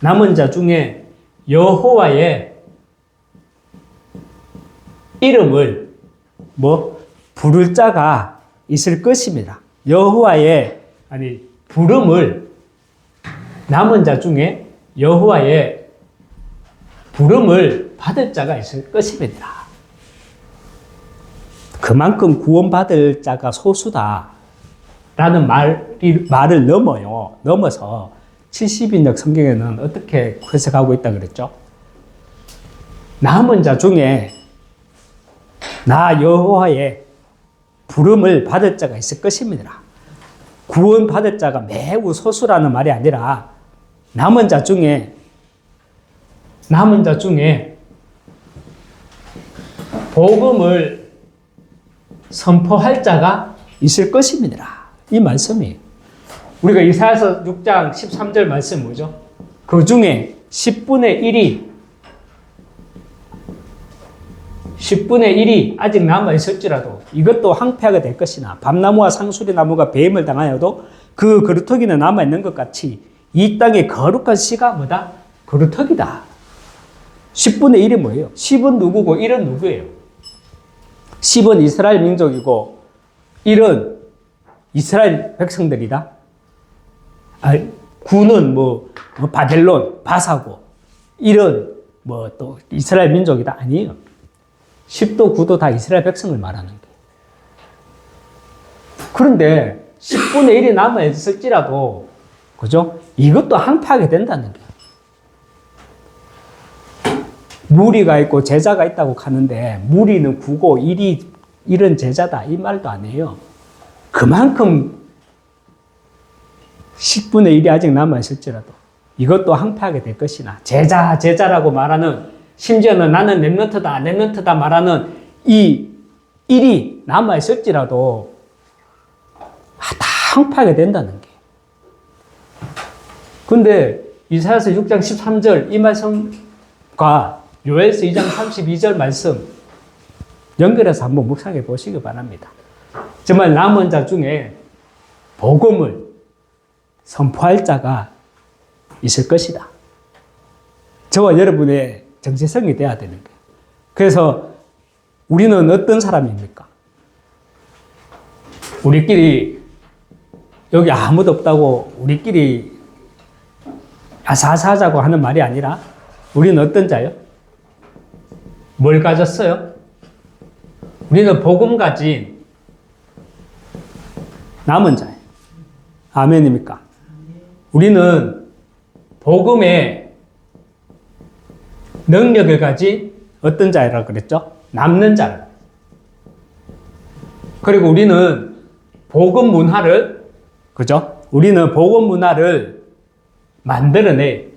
남은 자 중에 여호와의 이름을 부를 자가 있을 것입니다. 여호와의 부름을, 남은 자 중에 여호와의 부름을 받을 자가 있을 것입니다. 그만큼 구원받을 자가 소수다 라는 말을 넘어서 70인역 성경에는 어떻게 해석하고 있다 그랬죠? 남은 자 중에 나 여호와의 부름을 받을 자가 있을 것입니다. 구원받을 자가 매우 소수라는 말이 아니라 남은 자 중에 복음을 선포할 자가 있을 것입니다. 이 말씀이에요. 우리가 이사야서 6장 13절 말씀 뭐죠? 그 중에 10분의 1이 아직 남아있을지라도 이것도 황폐하게 될 것이나 밤나무와 상수리나무가 배임을 당하여도 그 그루터기는 남아있는 것 같이 이 땅의 거룩한 씨가 뭐다? 그루터기다. 10분의 1이 뭐예요? 10은 누구고 1은 누구예요? 10은 이스라엘 민족이고 1은 이스라엘 백성들이다. 9는 바벨론, 바사고 1은 또 이스라엘 민족이다. 아니에요. 10도 9도 다 이스라엘 백성을 말하는 거예요. 그런데 10분의 1이 남아있을지라도, 그죠? 이것도 항폐하게 된다는 거예요. 무리가 있고 제자가 있다고 하는데, 무리는 9고 1은 제자다. 이 말도 아니에요. 그만큼 10분의 1이 아직 남아있을지라도, 이것도 항폐하게 될 것이나 제자라고 말하는 심지어는 나는 렘넌트다 말하는 이 일이 남아있을지라도 다 항폐하게 된다는 게. 근데 이사야서 6장 13절 이 말씀과 요엘서 2장 32절 말씀 연결해서 한번 묵상해 보시기 바랍니다. 정말 남은 자 중에 복음을 선포할 자가 있을 것이다. 저와 여러분의 정체성이 돼야 되는 거예요. 그래서 우리는 어떤 사람입니까? 우리끼리 여기 아무도 없다고 우리끼리 아사아사하자고 하는 말이 아니라 우리는 어떤 자요? 뭘 가졌어요? 우리는 복음 가진 남은 자예요. 아멘입니까? 우리는 복음의 능력을 가진 어떤 자라고 그랬죠? 남는 자. 그리고 우리는 복음 문화를, 그죠? 우리는 복음 문화를 만들어내.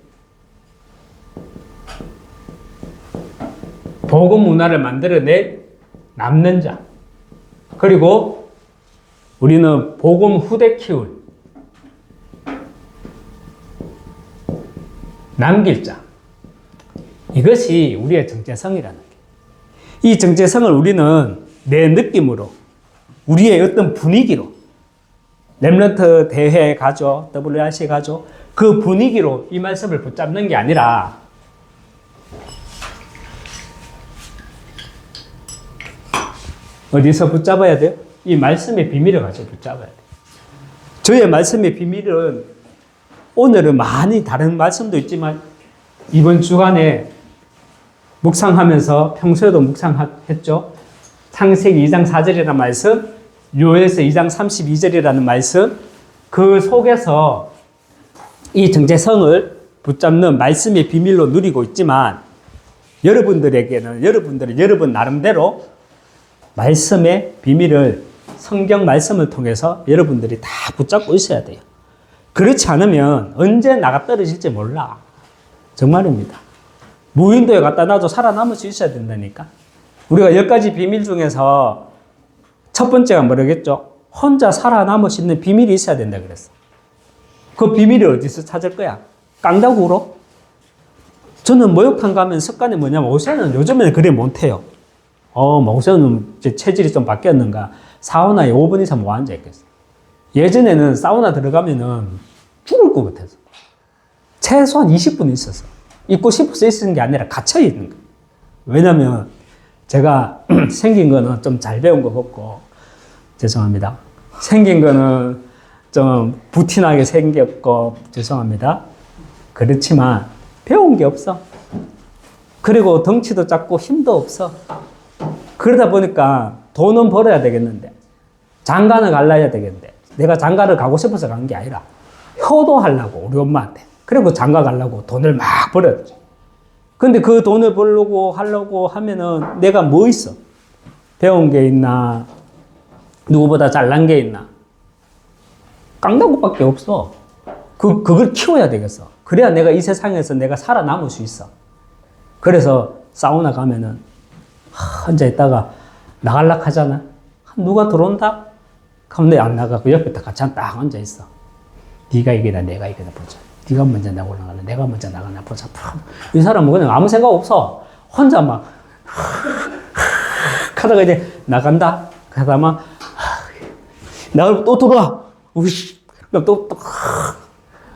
복음 문화를 만들어내 남는 자. 그리고 우리는 복음 후대 키울 남길 자. 이것이 우리의 정체성이라는 게. 이 정체성을 우리는 내 느낌으로, 우리의 어떤 분위기로, 렘넌트 대회에 가죠, WRC에 가죠, 그 분위기로 이 말씀을 붙잡는 게 아니라 어디서 붙잡아야 돼요? 이 말씀의 비밀을 가지고 붙잡아야 돼요. 저의 말씀의 비밀은 오늘은 많이 다른 말씀도 있지만 이번 주간에 묵상하면서 평소에도 묵상했죠. 창세기 2장 4절이라는 말씀, 요엘서 2장 32절이라는 말씀, 그 속에서 이 정체성을 붙잡는 말씀의 비밀로 누리고 있지만 여러분들에게는 여러분 나름대로 말씀의 비밀을 성경 말씀을 통해서 여러분들이 다 붙잡고 있어야 돼요. 그렇지 않으면 언제 나가 떨어질지 몰라. 정말입니다. 무인도에 갖다 놔도 살아남을 수 있어야 된다니까. 우리가 10가지 비밀 중에서 첫 번째가 뭐라겠죠? 혼자 살아남을 수 있는 비밀이 있어야 된다 그랬어. 그 비밀을 어디서 찾을 거야? 깡다구로? 저는 목욕탕 가면 습관이 뭐냐면 옷에는 요즘에는 그래 못해요. 옷에는 이제 체질이 좀 바뀌었는가? 사우나에 5분 이상 못 앉아있겠어. 예전에는 사우나 들어가면은 죽을 것 같아서. 최소한 20분 있었어. 있고 싶어서 있는 게 아니라 갇혀 있는 거예요. 왜냐면 제가 생긴 거는 좀 잘 배운 거 같고, 죄송합니다. 생긴 거는 좀 부티나게 생겼고, 죄송합니다. 그렇지만 배운 게 없어. 그리고 덩치도 작고 힘도 없어. 그러다 보니까 돈은 벌어야 되겠는데, 장가는 갈라야 되겠는데, 내가 장가를 가고 싶어서 간 게 아니라 효도하려고 우리 엄마한테. 그리고 장가 가려고 돈을 막 벌었지. 근데 그 돈을 벌려고 하려고 하면은 내가 뭐 있어? 배운 게 있나? 누구보다 잘난 게 있나? 깡다구밖에 없어. 그걸 키워야 되겠어. 그래야 내가 이 세상에서 내가 살아남을 수 있어. 그래서 사우나 가면은 혼자 있다가 나갈락 하잖아. 누가 들어온다? 그럼 내가 안 나가고 옆에 같이 딱 앉아 있어. 네가 이기나 내가 이기나 보자. 네가 먼저 나가 올라가나 내가 먼저 나가나 보자. 이 사람은 그냥 아무 생각 없어. 혼자 막 하다가 이제 나간다. 하다가 막 나가고 또 들어와. 그럼 또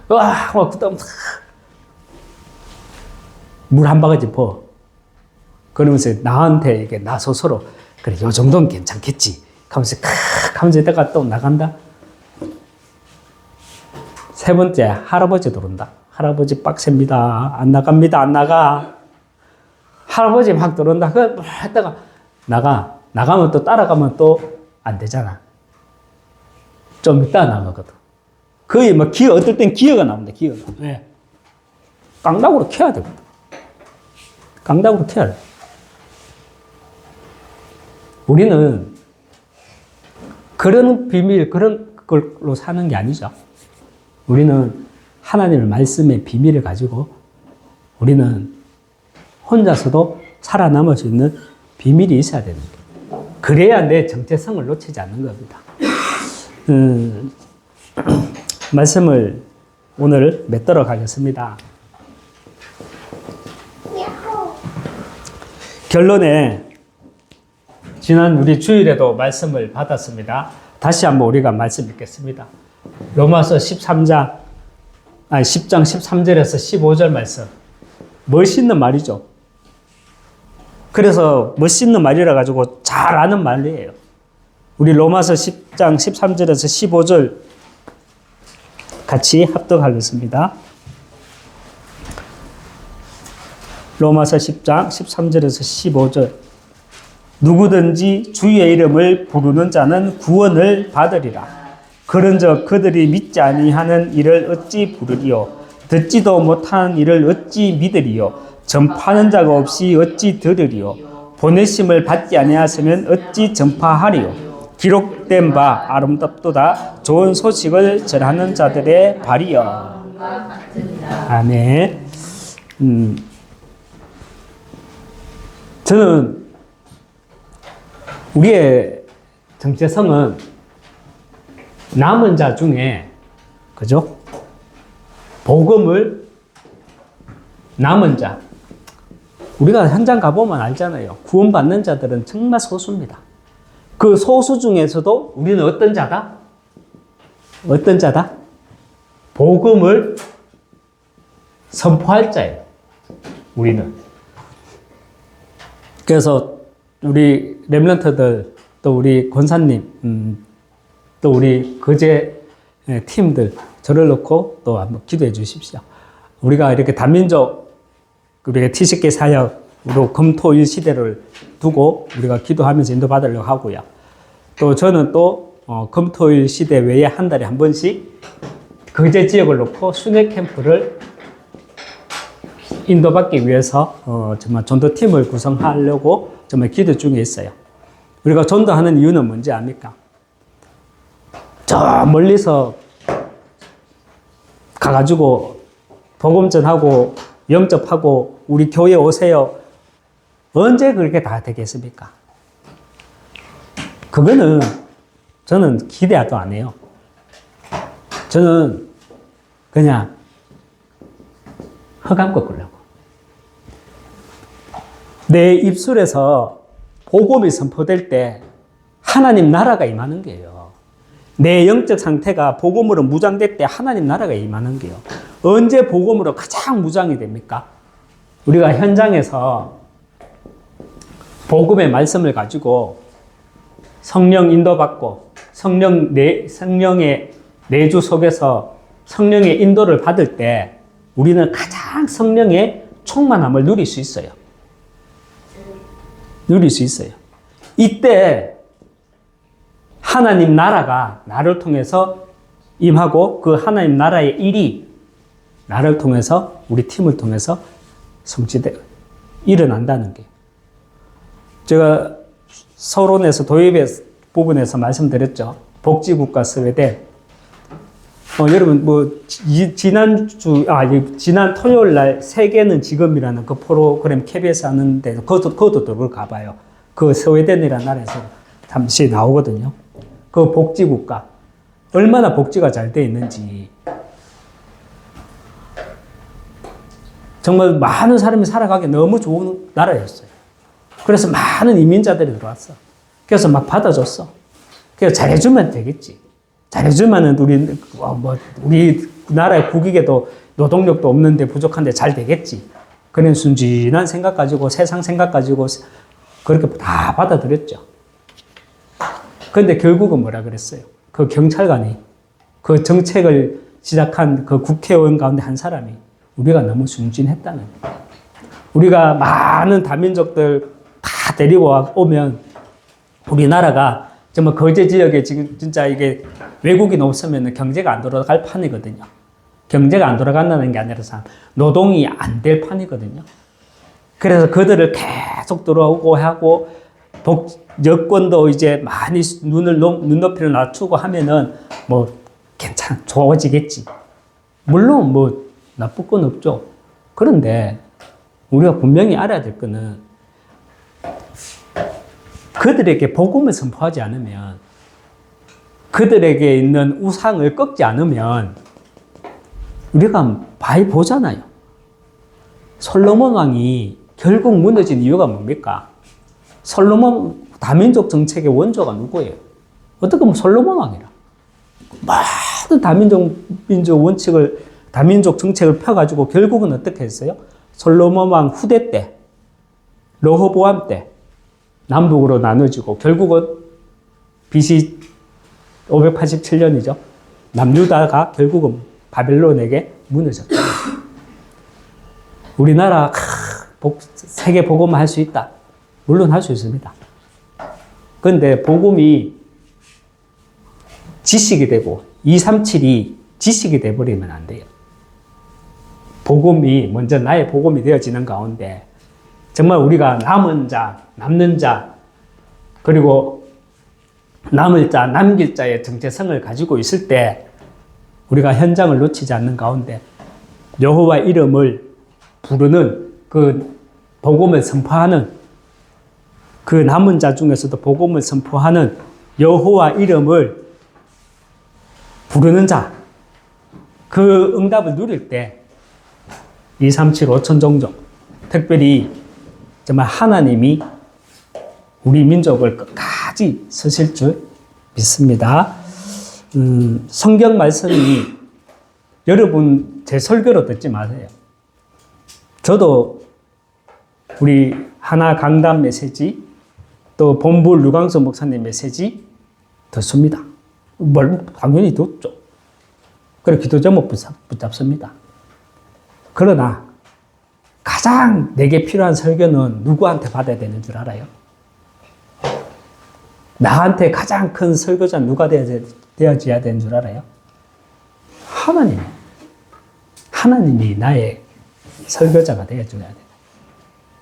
막 그다음 물 한 바가지 퍼. 그러면서 나한테 이게 나 스스로 그래 요 정도는 괜찮겠지. 하면서 이따가 또 나간다. 세 번째, 할아버지 들어온다. 할아버지 빡셉니다. 안 나갑니다. 안 나가. 할아버지 막 들어온다. 그 했다가 나가면 또 따라가면 또 안 되잖아. 좀 이따 나가거든. 거의 막 어떨 땐 기어가 나온다. 기어가. 왜? 깡다구로 켜야 되거든. 깡다구로 켜야 돼. 우리는 그런 비밀, 그런 걸로 사는 게 아니죠. 우리는 하나님의 말씀의 비밀을 가지고 우리는 혼자서도 살아남을 수 있는 비밀이 있어야 되는 거예요. 그래야 내 정체성을 놓치지 않는 겁니다. 말씀을 오늘 맺도록 하겠습니다. 결론에 지난 우리 주일에도 말씀을 받았습니다. 다시 한번 우리가 말씀 읽겠습니다. 로마서 10장 13절에서 15절 말씀. 멋있는 말이죠. 그래서 멋있는 말이라 가지고 잘 아는 말이에요. 우리 로마서 10장 13절에서 15절 같이 합독하겠습니다. 로마서 10장 13절에서 15절. 누구든지 주의 이름을 부르는 자는 구원을 받으리라. 그런즉 그들이 믿지 아니하는 이를 어찌 부르리요? 듣지도 못하는 이를 어찌 믿으리요? 전파하는 자가 없이 어찌 들으리요? 보내심을 받지 아니하시면 어찌 전파하리요? 기록된 바 아름답도다 좋은 소식을 전하는 자들의 발이여. 아멘. 저는 우리의 정체성은 남은 자 중에, 그죠? 복음을 남은 자. 우리가 현장 가보면 알잖아요. 구원받는 자들은 정말 소수입니다. 그 소수 중에서도 우리는 어떤 자다? 어떤 자다? 복음을 선포할 자예요. 우리는. 그래서 우리 렘넌트들, 또 우리 권사님, 또 우리 거제 팀들, 저를 놓고 또 한번 기도해 주십시오. 우리가 이렇게 다민족, 우리가 T10개 사역으로 금토일 시대를 두고 우리가 기도하면서 인도받으려고 하고요. 또 저는 또 금토일 시대 외에 한 달에 한 번씩 거제 지역을 놓고 순회 캠프를 인도받기 위해서 정말 전도팀을 구성하려고 정말 기도 중에 있어요. 우리가 전도하는 이유는 뭔지 압니까? 저 멀리서 가가지고 복음전하고 영접하고 우리 교회 오세요. 언제 그렇게 다 되겠습니까? 그거는 저는 기대도 안 해요. 저는 그냥 허감고 끌려고. 내 입술에서 복음이 선포될 때 하나님 나라가 임하는 거예요. 내 영적 상태가 복음으로 무장될 때 하나님 나라가 임하는 거예요. 언제 복음으로 가장 무장이 됩니까? 우리가 현장에서 복음의 말씀을 가지고 성령 인도받고 성령의 내주 속에서 성령의 인도를 받을 때 우리는 가장 성령의 충만함을 누릴 수 있어요. 누릴 수 있어요. 이때 하나님 나라가 나를 통해서 임하고 그 하나님 나라의 일이 나를 통해서 우리 팀을 통해서 일어난다는 게. 제가 서론에서 도입의 부분에서 말씀드렸죠. 복지국가 스웨덴. 여러분 지난 토요일 날 세계는 지금이라는 그 프로그램 KBS 하는데 그것도 가봐요. 그 스웨덴이라는 나라에서 잠시 나오거든요. 그 복지국가 얼마나 복지가 잘 돼 있는지. 정말 많은 사람이 살아가기 너무 좋은 나라였어요. 그래서 많은 이민자들이 들어왔어. 그래서 막 받아줬어. 그래서 잘해주면 되겠지. 잘해주면은 우리 나라의 국익에도 노동력도 없는데 부족한데 잘 되겠지. 그런 순진한 생각 가지고 세상 생각 가지고 그렇게 다 받아들였죠. 그런데 결국은 뭐라 그랬어요? 그 경찰관이 그 정책을 시작한 그 국회의원 가운데 한 사람이 우리가 너무 순진했다는 거예요. 우리가 많은 다민족들 다 데리고 오면 우리나라가 정말 거제 지역에 지금 진짜 이게 외국인 없으면 경제가 안 돌아갈 판이거든요. 경제가 안 돌아간다는 게 아니라 노동이 안 될 판이거든요. 그래서 그들을 계속 들어오고 하고 여권도 이제 많이 눈높이를 낮추고 하면은 뭐 좋아지겠지. 물론 뭐 나쁠 건 없죠. 그런데 우리가 분명히 알아야 될 거는 그들에게 복음을 선포하지 않으면, 그들에게 있는 우상을 꺾지 않으면 우리가 많이 보잖아요. 솔로몬 왕이 결국 무너진 이유가 뭡니까? 솔로몬 다민족 정책의 원조가 누구예요? 어떻게 보면 솔로몬 왕이라. 모든 다민족 정책을 펴가지고 결국은 어떻게 했어요? 솔로몬 왕 후대 때, 르호보암 때 남북으로 나눠지고 결국은 BC 587년이죠. 남유다가 결국은 바벨론에게 무너졌다. 우리나라 세계 복음을 할 수 있다. 물론 할 수 있습니다. 그런데 복음이 지식이 되고 237이 지식이 돼버리면 안 돼요. 복음이 먼저 나의 복음이 되어지는 가운데 정말 우리가 남은 자, 남는 자, 그리고 남을 자, 남길 자의 정체성을 가지고 있을 때 우리가 현장을 놓치지 않는 가운데 여호와 이름을 부르는 그 복음을 선포하는 그 남은 자 중에서도 복음을 선포하는 여호와 이름을 부르는 자, 그 응답을 누릴 때 237 5천 종족, 특별히 정말 하나님이 우리 민족을 끝까지 서실 줄 믿습니다. 성경 말씀이 여러분 제 설교로 듣지 마세요. 저도 우리 하나 강단 메시지, 또 본부 류광수 목사님 메시지 듣습니다. 당연히 듣죠. 그리고 기도 제목 붙잡습니다. 그러나 가장 내게 필요한 설교는 누구한테 받아야 되는 줄 알아요? 나한테 가장 큰 설교자 누가 되어져야 되는 줄 알아요? 하나님이 나의 설교자가 되어줘야 돼요.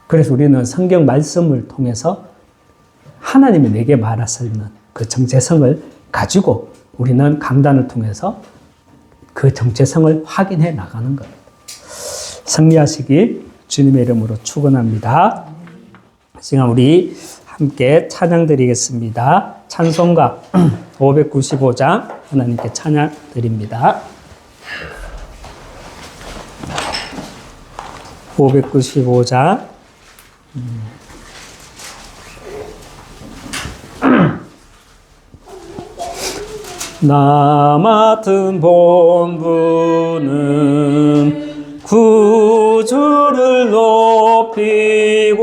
그래서 우리는 성경 말씀을 통해서 하나님이 내게 말하시는 그 정체성을 가지고 우리는 강단을 통해서 그 정체성을 확인해 나가는 겁니다. 승리하시길 주님의 이름으로 축원합니다. 지금 우리 함께 찬양 드리겠습니다. 찬송가 595장 하나님께 찬양 드립니다. 595장 나 맡은 본분은 구주를 높이고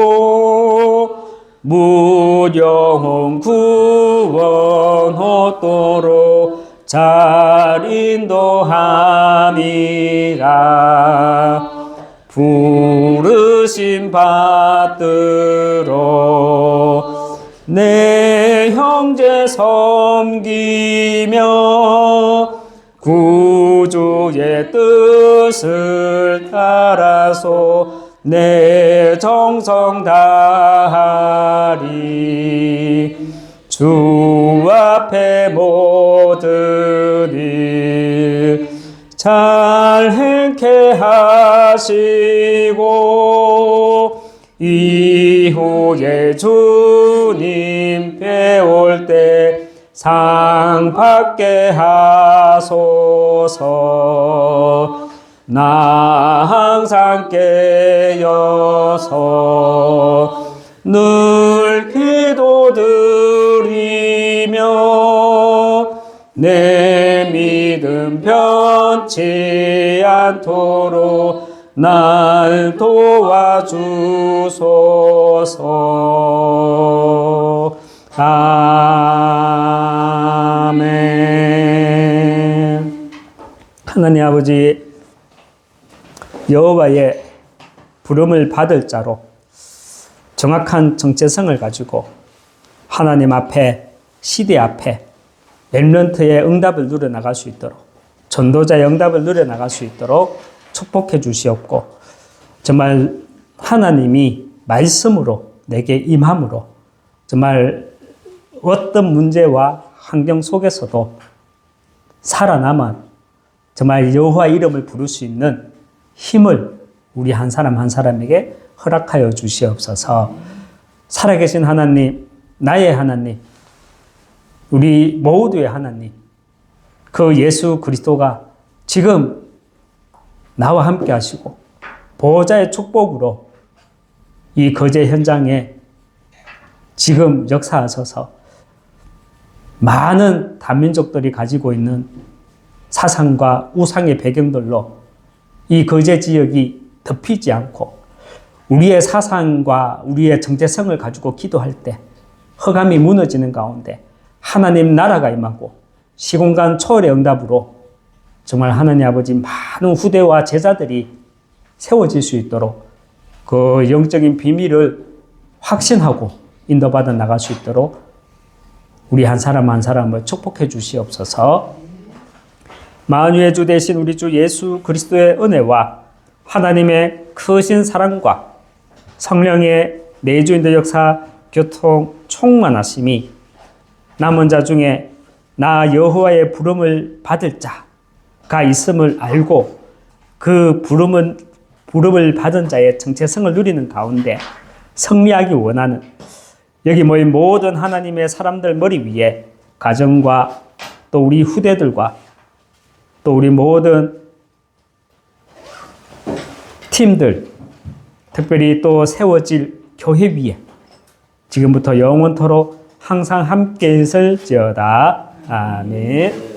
무영혼 구원 얻도록 잘 인도함이라. 부르심 받들어 내 형제 섬기며 구주의 뜻을 따라서 내 정성 다하리. 주 앞에 모든 일 잘 행케 하시고 이후에 주님 배울 때 상 받게 하소서. 나 항상 깨어서 늘 기도드리며 내 믿음 변치 않도록 날 도와주소서. 아멘. 하나님 아버지, 여호와의 부름을 받을 자로 정확한 정체성을 가지고 하나님 앞에, 시대 앞에 렘넌트의 응답을 누려나갈 수 있도록, 전도자의 응답을 누려나갈 수 있도록 축복해 주시옵고, 정말 하나님이 말씀으로 내게 임함으로 정말 어떤 문제와 환경 속에서도 살아남은 정말 여호와 이름을 부를 수 있는 힘을 우리 한 사람 한 사람에게 허락하여 주시옵소서. 살아계신 하나님, 나의 하나님, 우리 모두의 하나님, 그 예수 그리스도가 지금 나와 함께 하시고 보호자의 축복으로 이 거제 현장에 지금 역사하셔서 많은 다민족들이 가지고 있는 사상과 우상의 배경들로 이 거제 지역이 덮이지 않고 우리의 사상과 우리의 정체성을 가지고 기도할 때 허감이 무너지는 가운데 하나님 나라가 임하고 시공간 초월의 응답으로 정말 하나님 아버지 많은 후대와 제자들이 세워질 수 있도록 그 영적인 비밀을 확신하고 인도받아 나갈 수 있도록 우리 한 사람 한 사람을 축복해 주시옵소서. 만유의 주 되신 우리 주 예수 그리스도의 은혜와 하나님의 크신 사랑과 성령의 내주인의 역사 교통 충만하심이 남은 자 중에 나 여호와의 부름을 받을 자가 있음을 알고 그 부름을 받은 자의 정체성을 누리는 가운데 승리하기 원하는 여기 모인 모든 하나님의 사람들 머리 위에 가정과 또 우리 후대들과 또 우리 모든 팀들, 특별히 또 세워질 교회 위에 지금부터 영원토록 항상 함께 있을지어다. 아멘.